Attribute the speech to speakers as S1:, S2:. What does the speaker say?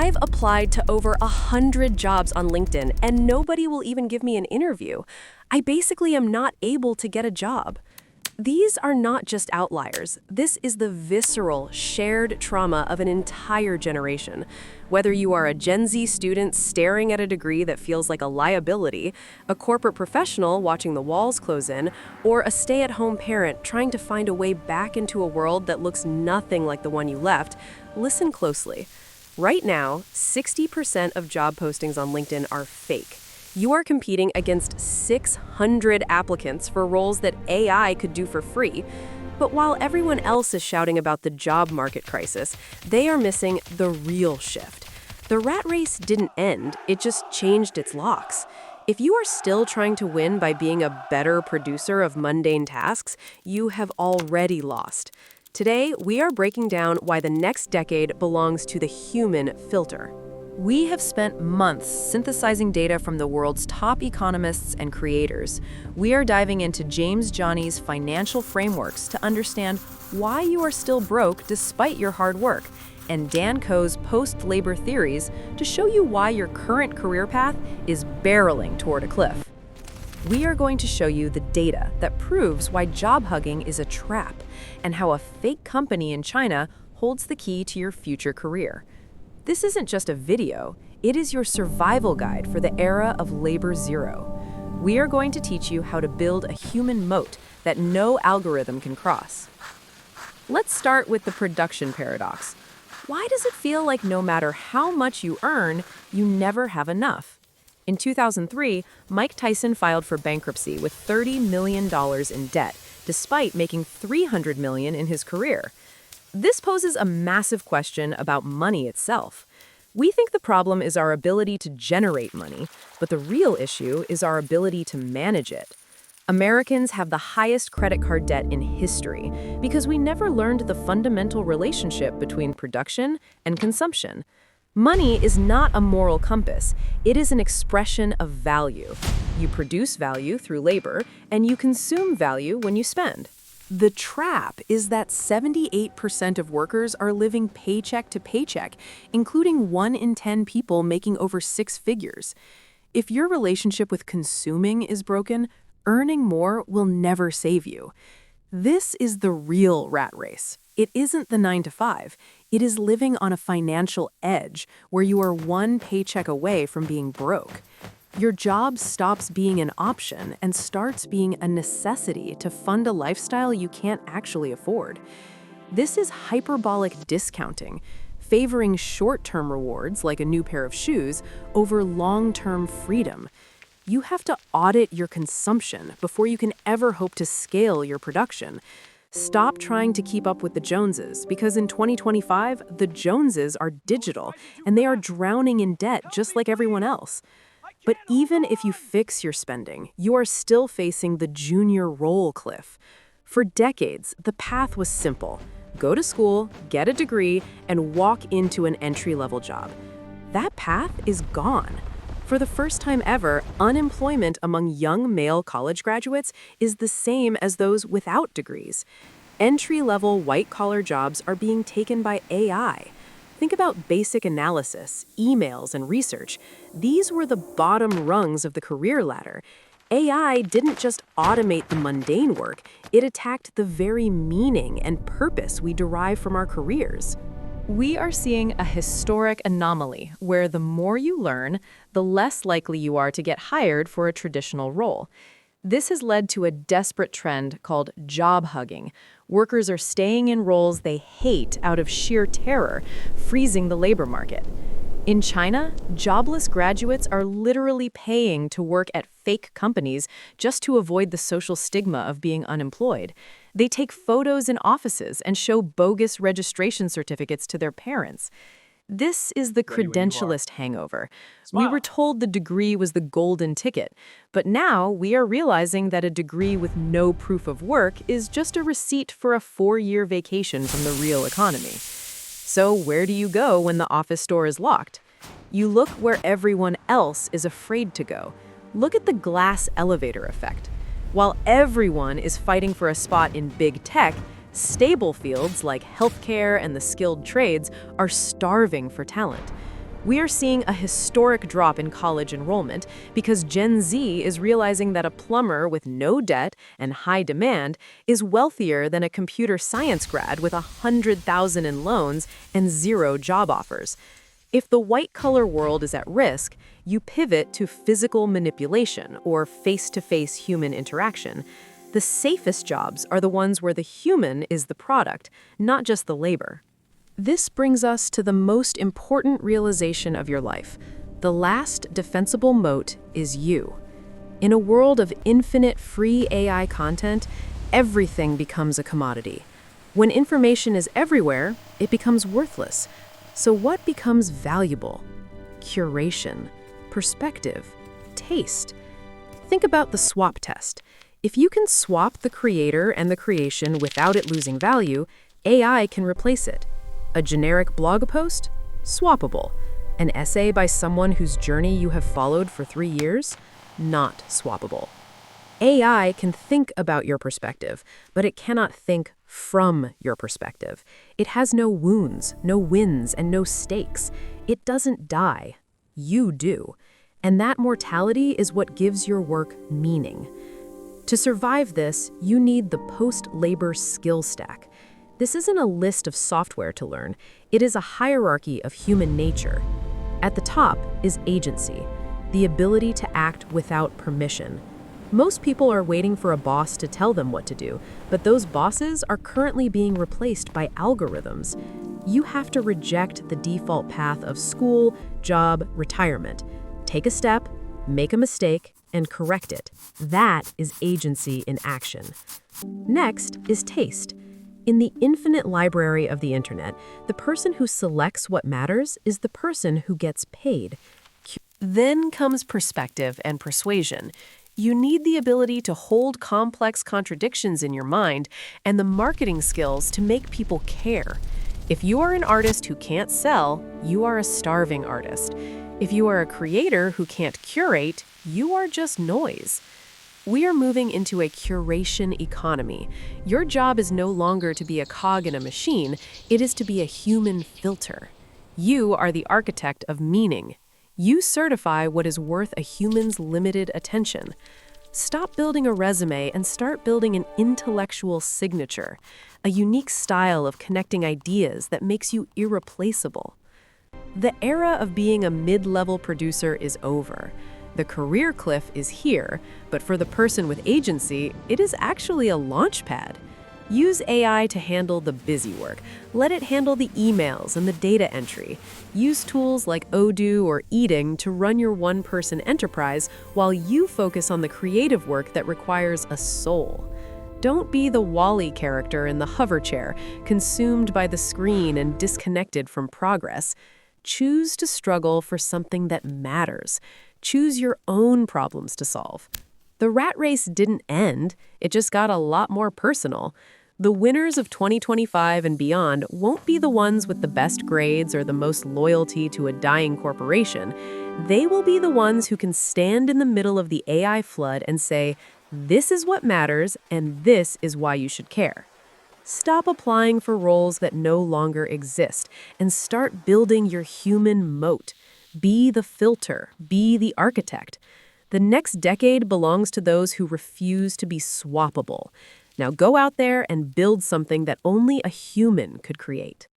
S1: I've applied to over 100 jobs on LinkedIn, and nobody will even give me an interview. I basically am not able to get a job. These are not just outliers. This is the visceral, shared trauma of an entire generation. Whether you are a Gen Z student staring at a degree that feels like a liability, a corporate professional watching the walls close in, or a stay-at-home parent trying to find a way back into a world that looks nothing like the one you left, listen closely. Right now, 60% of job postings on LinkedIn are fake. You are competing against 600 applicants for roles that AI could do for free. But while everyone else is shouting about the job market crisis, they are missing the real shift. The rat race didn't end, it just changed its locks. If you are still trying to win by being a better producer of mundane tasks, you have already lost. Today, we are breaking down why the next decade belongs to the human filter. We have spent months synthesizing data from the world's top economists and creators. We are diving into James Johnny's financial frameworks to understand why you are still broke despite your hard work, and Dan Koh's post-labor theories to show you why your current career path is barreling toward a cliff. We are going to show you the data that proves why job hugging is a trap and how a fake company in China holds the key to your future career. This isn't just a video, it is your survival guide for the era of labor zero. We are going to teach you how to build a human moat that no algorithm can cross. Let's start with the production paradox. Why does it feel like no matter how much you earn, you never have enough? In 2003, Mike Tyson filed for bankruptcy with $30 million in debt, despite making $300 million in his career. This poses a massive question about money itself. We think the problem is our ability to generate money, but the real issue is our ability to manage it. Americans have the highest credit card debt in history because we never learned the fundamental relationship between production and consumption. Money is not a moral compass. It is an expression of value. You produce value through labor, and you consume value when you spend. The trap is that 78% of workers are living paycheck to paycheck, including 1 in 10 people making over 6 figures. If your relationship with consuming is broken, earning more will never save you. This is the real rat race. It isn't the 9 to 5. It is living on a financial edge where you are 1 paycheck away from being broke. Your job stops being an option and starts being a necessity to fund a lifestyle you can't actually afford. This is hyperbolic discounting, favoring short-term rewards like a new pair of shoes over long-term freedom. You have to audit your consumption before you can ever hope to scale your production. Stop trying to keep up with the Joneses, because in 2025, the Joneses are digital and they are drowning in debt just like everyone else. But even if you fix your spending, you are still facing the junior role cliff. For decades, the path was simple. Go to school, get a degree, and walk into an entry-level job. That path is gone. For the first time ever, unemployment among young male college graduates is the same as those without degrees. Entry-level white-collar jobs are being taken by AI. Think about basic analysis, emails, and research. These were the bottom rungs of the career ladder. AI didn't just automate the mundane work, it attacked the very meaning and purpose we derive from our careers. We are seeing a historic anomaly where the more you learn, the less likely you are to get hired for a traditional role. This has led to a desperate trend called job hugging. Workers are staying in roles they hate out of sheer terror, freezing the labor market. In China, jobless graduates are literally paying to work at fake companies just to avoid the social stigma of being unemployed. They take photos in offices and show bogus registration certificates to their parents. This is the credentialist hangover. We were told the degree was the golden ticket, but now we are realizing that a degree with no proof of work is just a receipt for a 4-year vacation from the real economy. So where do you go when the office door is locked? You look where everyone else is afraid to go. Look at the glass elevator effect. While everyone is fighting for a spot in big tech, stable fields like healthcare and the skilled trades are starving for talent. We are seeing a historic drop in college enrollment because Gen Z is realizing that a plumber with no debt and high demand is wealthier than a computer science grad with 100,000 in loans and zero job offers. If the white-collar world is at risk, you pivot to physical manipulation or face-to-face human interaction. The safest jobs are the ones where the human is the product, not just the labor. This brings us to the most important realization of your life. The last defensible moat is you. In a world of infinite free AI content, everything becomes a commodity. When information is everywhere, it becomes worthless. So what becomes valuable? Curation, perspective, taste. Think about the swap test. If you can swap the creator and the creation without it losing value, AI can replace it. A generic blog post? Swappable. An essay by someone whose journey you have followed for 3 years? Not swappable. AI can think about your perspective, but it cannot think from your perspective. It has no wounds, no wins, and no stakes. It doesn't die. You do. And that mortality is what gives your work meaning. To survive this, you need the post-labor skill stack. This isn't a list of software to learn. It is a hierarchy of human nature. At the top is agency, the ability to act without permission. Most people are waiting for a boss to tell them what to do, but those bosses are currently being replaced by algorithms. You have to reject the default path of school, job, retirement. Take a step, make a mistake, and correct it. That is agency in action. Next is taste. In the infinite library of the internet, the person who selects what matters is the person who gets paid. Then comes perspective and persuasion. You need the ability to hold complex contradictions in your mind and the marketing skills to make people care. If you are an artist who can't sell, you are a starving artist. If you are a creator who can't curate, you are just noise. We are moving into a curation economy. Your job is no longer to be a cog in a machine, it is to be a human filter. You are the architect of meaning. You certify what is worth a human's limited attention. Stop building a resume and start building an intellectual signature, a unique style of connecting ideas that makes you irreplaceable. The era of being a mid-level producer is over. The career cliff is here, but for the person with agency, it is actually a launch pad. Use AI to handle the busy work. Let it handle the emails and the data entry. Use tools like Odoo or Eating to run your one-person enterprise while you focus on the creative work that requires a soul. Don't be the Wall-E character in the hover chair, consumed by the screen and disconnected from progress. Choose to struggle for something that matters. Choose your own problems to solve. The rat race didn't end, it just got a lot more personal. The winners of 2025 and beyond won't be the ones with the best grades or the most loyalty to a dying corporation. They will be the ones who can stand in the middle of the AI flood and say, "This is what matters, and this is why you should care." Stop applying for roles that no longer exist and start building your human moat. Be the filter, be the architect. The next decade belongs to those who refuse to be swappable. Now go out there and build something that only a human could create.